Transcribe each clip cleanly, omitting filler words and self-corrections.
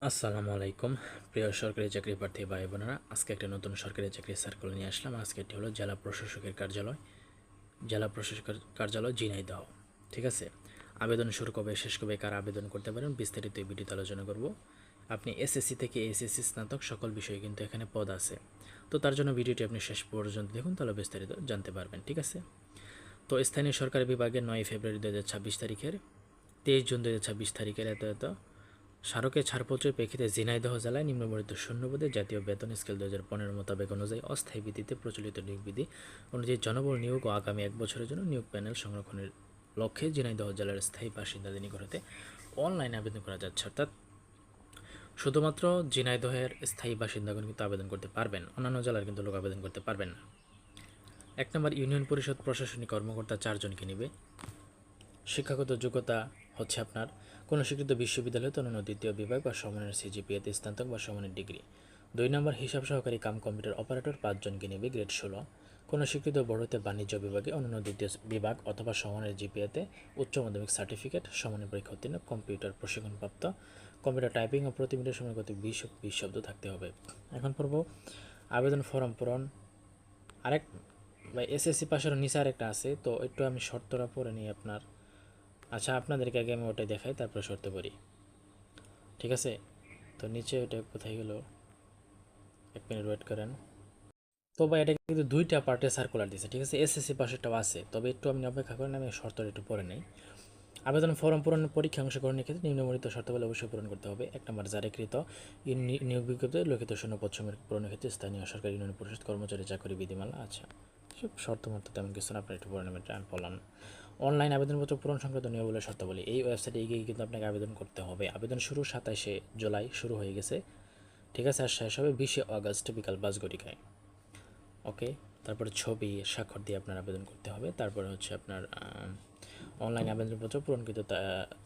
আসসালামু আলাইকুম প্রিয় সরকারি চাকরি প্রার্থী ভাই বোনেরা, আজকে একটা নতুন সরকারি চাকরির সার্কুলার নিয়ে আসলাম। আজকে এটি হলো জেলা প্রশাসকের কার্যালয় ঝিনাইদহ। ঠিক আছে, আবেদন শুরু কবে শেষ কবে কার আবেদন করতে পারেন বিস্তারিত এই ভিডিওতে আলোচনা করব। আপনি এসএসসি থেকে এসএসসি স্নাতক সকল বিষয়ে কিন্তু এখানে পদ আছে। তো তার জন্য ভিডিওটি আপনি শেষ পর্যন্ত দেখুন, তাহলে বিস্তারিত জানতে পারবেন। ঠিক আছে, তো স্থানীয় সরকারি বিভাগে 9 ফেব্রুয়ারি 2026 তারিখের 23 জুন 2026 তারিখের এত স্মারকে ছাড়পত্রের প্রেক্ষিতে ঝিনাইদহ জেলায় নিম্নবর্ণিত শূন্যপদে জাতীয় বেতন স্কেল 2015 মোতাবেক অনুযায়ী অস্থায়ী ভিত্তিতে প্রচলিত নিয়োগ বিধি অনুযায়ী জনবল নিয়োগ ও আগামী 1 বছরের জন্য নিয়োগ প্যানেল সংরক্ষণের লক্ষ্যে ঝিনাইদহ জেলার স্থায়ী বাসিন্দাদের নিকট হতে অনলাইনে আবেদন করা যাচ্ছে। অর্থাৎ শুধুমাত্র ঝিনাইদহের স্থায়ী বাসিন্দাগণ কিন্তু আবেদন করতে পারবেন, অন্যান্য জেলার কিন্তু লোক আবেদন করতে পারবেন না। 1 নম্বর, ইউনিয়ন পরিষদ প্রশাসনিক কর্মকর্তা 4 জনকে নেবে। শিক্ষাগত যোগ্যতা হচ্ছে আপনার কোনো স্বীকৃত বিশ্ববিদ্যালয় হতে অন্যান্য দ্বিতীয় বিভাগ বা সমমানের সিজিপিএতে স্নাতক বা সমমানের ডিগ্রি। 2 নম্বর, হিসাব সহকারী কাম কম্পিউটার অপারেটর 5 জনকে নেবে, গ্রেড 16। কোনো স্বীকৃত বোর্ড হতে বাণিজ্য বিভাগে অন্যান্য দ্বিতীয় বিভাগ অথবা সমমানের জিপিএতে উচ্চ মাধ্যমিক সার্টিফিকেট, সমমানের পরীক্ষা উত্তীর্ণ, কম্পিউটার প্রশিক্ষণপ্রাপ্ত, কম্পিউটার টাইপিং ও প্রতি মিনিটের সময় গতি 20 শব্দ থাকতে হবে। এখন পড়ব আবেদন ফর্ম পূরণ। আরেক বা এসএসসি পাশের নিচে আরেকটা আছে, তো একটু আমি শর্তটা পড়ে নিই আপনার। আচ্ছা, আপনাদেরকে আগে আমি ওটাই দেখাই, তারপরে শর্ত পড়ি। ঠিক আছে, তো নিচে ওটা কোথায় গেল, 1 মিনিট ওয়েট করেন। তো ভাই এটা কিন্তু দুইটা পার্টে সার্কুলার দিয়েছে। ঠিক আছে, এসএসসি পাশেরটাও আছে, তবে একটু আপনি অপেক্ষা করেন, আমি শর্তটা একটু পড়ে নেই। আবেদন ফর্ম পূরণের পরীক্ষা অংশগ্রহণের ক্ষেত্রে নিম্নবর্ণিত শর্তাবলী অবশ্যই পূরণ করতে হবে। 1 নম্বর, জারিকৃত নিয়োগ বিজ্ঞপ্তিতে লিখিত শূন্যপদ পূরণের ক্ষেত্রে স্থানীয় সরকারি ইউনিয়ন পরিষদ কর্মচারী চাকরি বিধিমালা। আচ্ছা, সব শর্ত মতো তেমন কিছু না, আপনার একটু পড়ে নেবেন, আমি বললাম। অনলাইন আবেদনপত্র পূরণ সংক্রান্ত নিয়মাবলী শর্তাবলী, এই ওয়েবসাইটে গিয়ে কিন্তু আপনাকে আবেদন করতে হবে। আবেদন শুরু 27 জুলাই শুরু হয়ে গেছে। ঠিক আছে, আর শেষ হবে 20 আগস্ট বিকাল 5 ঘটিকায়। ওকে, তারপরে ছবি স্বাক্ষর দিয়ে আপনার আবেদন করতে হবে। তারপরে হচ্ছে আপনার অনলাইন আবেদনপত্র পূরণকৃত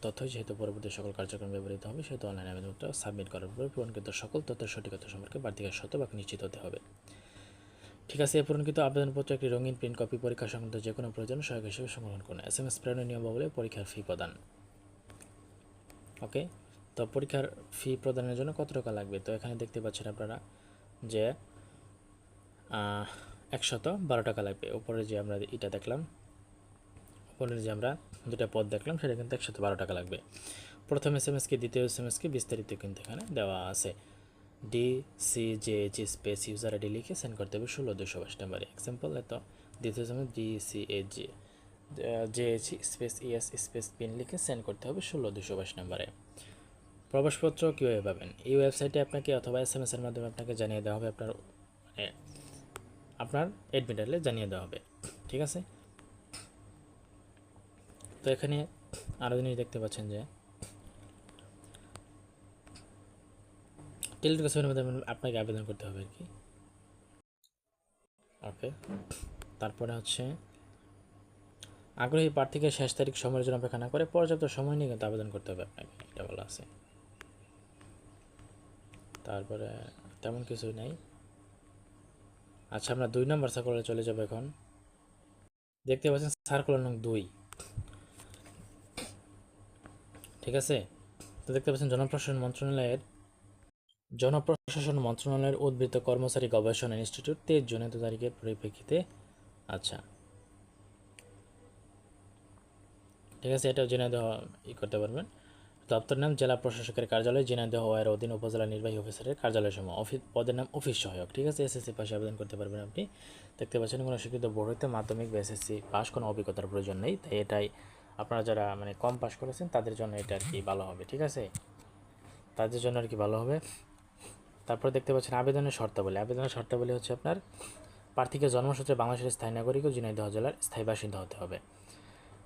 তথ্য যেহেতু পরবর্তী সকল কার্যক্রম ব্যবহৃত হবে, সেহেতু অনলাইন আবেদনপত্র সাবমিট করার পরে পূরণকৃত সকল তথ্যের সঠিকতা সম্পর্কে বাড়তিকার শতভাগ নিশ্চিত হতে হবে। ঠিক আছে, এই পূরণকৃত আবেদনপত্র একটি রঙিন প্রিন্ট কপি পরীক্ষা সংক্রান্ত যে কোনো প্রয়োজন সহায়ক হিসেবে সংগ্রহণ করুন। SMS প্রেরণের নিয়মাবলী, পরীক্ষার ফি প্রদান। ওকে, তো পরীক্ষার ফি প্রদানের জন্য কত টাকা লাগবে, তো এখানে দেখতে পাচ্ছেন আপনারা যে 112 টাকা লাগবে। উপরে যে আমরা এটা দেখলাম, উপরে যে আমরা দুটা পদ দেখলাম, সেটা কিন্তু 112 টাকা লাগবে। প্রথম SMS কি দ্বিতীয় SMS কি বিস্তারিত কিন্তু এখানে দেওয়া আছে। DCJH স্পেস ইউজার আইডি লিখে সেন্ড করতে হবে 16222 নাম্বারে। এক্সাম্পল, এত দ্বিতীয় সময় DCJH space ES space pin লিখে সেন্ড করতে হবে 16222 নাম্বারে। প্রবেশপত্র কীভাবে পাবেন, এই ওয়েবসাইটে আপনাকে অথবা SMS এর মাধ্যমে আপনাকে জানিয়ে দেওয়া হবে, আপনার অ্যাডমিটারে জানিয়ে দেওয়া হবে। ঠিক আছে, তো এখানে আরও জিনিস দেখতে পাচ্ছেন যে টেলিটকের মাধ্যমে আপনাকে আবেদন করতে হবে আর কি। ওকে, তারপরে হচ্ছে আগ্রহী প্রার্থীকে শেষ তারিখ সময়ের জন্য অপেক্ষা না করে পর্যাপ্ত সময় নিয়ে কিন্তু আবেদন করতে হবে আপনাকে, এটা বলা আছে। তারপরে তেমন কিছুই নাই। আচ্ছা, আমরা 2 নম্বর সার্কুলারে চলে যাব। এখন দেখতে পাচ্ছেন সার্কুলার নং 2। ঠিক আছে, তো দেখতে পাচ্ছেন জনপ্রশাসন মন্ত্রণালয়ের উদ্বৃত্ত কর্মচারী গবেষণা ইনস্টিটিউট 23 জুন তারিখের পরিপ্রেক্ষিতে। আচ্ছা, ঠিক আছে, এটাও ঝিনাইদহ করতে পারবেন। দপ্তর নাম জেলা প্রশাসকের কার্যালয়, ঝিনাইদহ ওয়ার অধীন উপজেলা নির্বাহী অফিসারের কার্যালয় সমূহ। পদের নাম অফিস সহায়ক। ঠিক আছে, এসএসসি পাশে আবেদন করতে পারবেন আপনি। দেখতে পাচ্ছেন কোনো স্বীকৃত বোর্ড হইতে মাধ্যমিক বা এসএসসি পাস কোনো অভিজ্ঞতার প্রয়োজন নেই, তাই এটাই আপনারা যারা মানে কম পাস করেছেন তাদের জন্য এটা আর কি ভালো হবে। ঠিক আছে, তাদের জন্য আর কি ভালো হবে। তারপর দেখতে পাচ্ছেন আবেদনের শর্তাবলী হচ্ছে আপনার প্রার্থীকে জন্মসূত্রে বাংলাদেশের স্থায়ী নাগরিক ও ঝিনাইদহ জেলার স্থায়ী বাসিন্দা হতে হবে।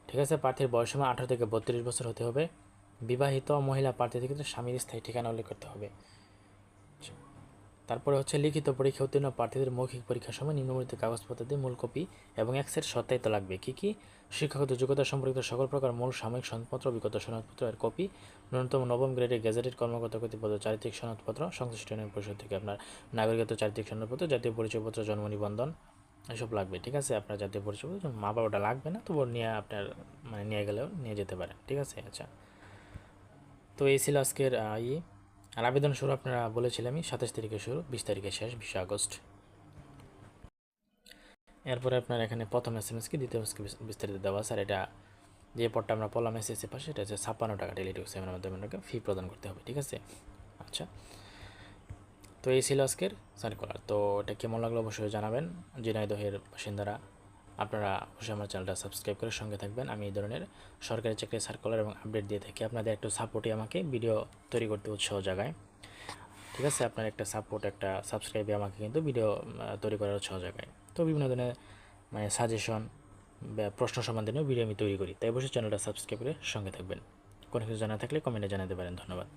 ঠিক আছে, প্রার্থীর বয়সসীমা 18 থেকে 32 বছর হতে হবে। বিবাহিত মহিলা প্রার্থীদের ক্ষেত্রে স্বামীর স্থায়ী ঠিকানা উল্লেখ করতে হবে। তারপরে হচ্ছে লিখিত পরীক্ষা উত্তীর্ণ প্রার্থীদের মৌখিক পরীক্ষার সময় নিম্নবর্ণিত কাগজপত্র দিয়ে মূল কপি এবং এক সেট সত্যায়িত লাগবে। কী শিক্ষাগত যোগ্যতা সম্পর্কিত সকল প্রকার মূল সাময়িক সনদপত্র, অভিজ্ঞতা সনদপত্র এর কপি, ন্যূনতম নবম গ্রেডের গেজেটেড কর্মকর্তা কর্তৃক চারিত্রিক সনদপত্র, সংশ্লিষ্ট ইউনিয়ন পরিষদ থেকে আপনার নাগরিকত্ব চারিত্রিক সনদপত্র, জাতীয় পরিচয়পত্র, জন্ম নিবন্ধন এসব লাগবে। ঠিক আছে, আপনার জাতীয় পরিচয়পত্র মা বাবাটা লাগবে না, তবু নিয়ে আপনার নিয়ে গেলেও নিয়ে যেতে পারেন। ঠিক আছে, আচ্ছা, তো এই ছিল আজকের আর আবেদন শুরু আপনারা বলেছিলাম আমি 27 তারিখে শুরু, 20 তারিখে শেষ, 20 আগস্ট। এরপরে আপনার এখানে প্রথম SMS কি, দ্বিতীয় SMS কি বিস্তারিত দেওয়া আছে। আর এটা যে পদটা আমরা পড়লাম SSC পাশে, এটা হচ্ছে 56 টাকা টেলিটক সেমের মাধ্যমে আপনাকে ফি প্রদান করতে হবে, ঠিক আছে। আচ্ছা, তো এই ছিল আজকের সার্কুলার। তো এটা কেমন লাগলো অবশ্যই জানাবেন। ঝিনাইদহের বাসিন্দারা আপনারা অবশ্যই আমার চ্যানেলটা সাবস্ক্রাইব করে সঙ্গে থাকবেন। আমি এই ধরনের সরকারি চাকরি সার্কুলার এবং আপডেট দিয়ে থাকি। আপনাদের একটু সাপোর্টই আমাকে ভিডিও তৈরি করতে উৎসাহ জাগায়, ঠিক আছে। আপনার একটা সাপোর্ট, একটা সাবস্ক্রাইবে আমাকে কিন্তু ভিডিও তৈরি করার উৎসাহ জাগায়। তো বিভিন্ন ধরনের মানে সাজেশন বা প্রশ্ন সমাধানেও ভিডিও আমি তৈরি করি। তাই অবশ্যই চ্যানেলটা সাবস্ক্রাইব করে সঙ্গে থাকবেন। কোনো কিছু জানা থাকলে কমেন্টে জানাতে পারেন। ধন্যবাদ।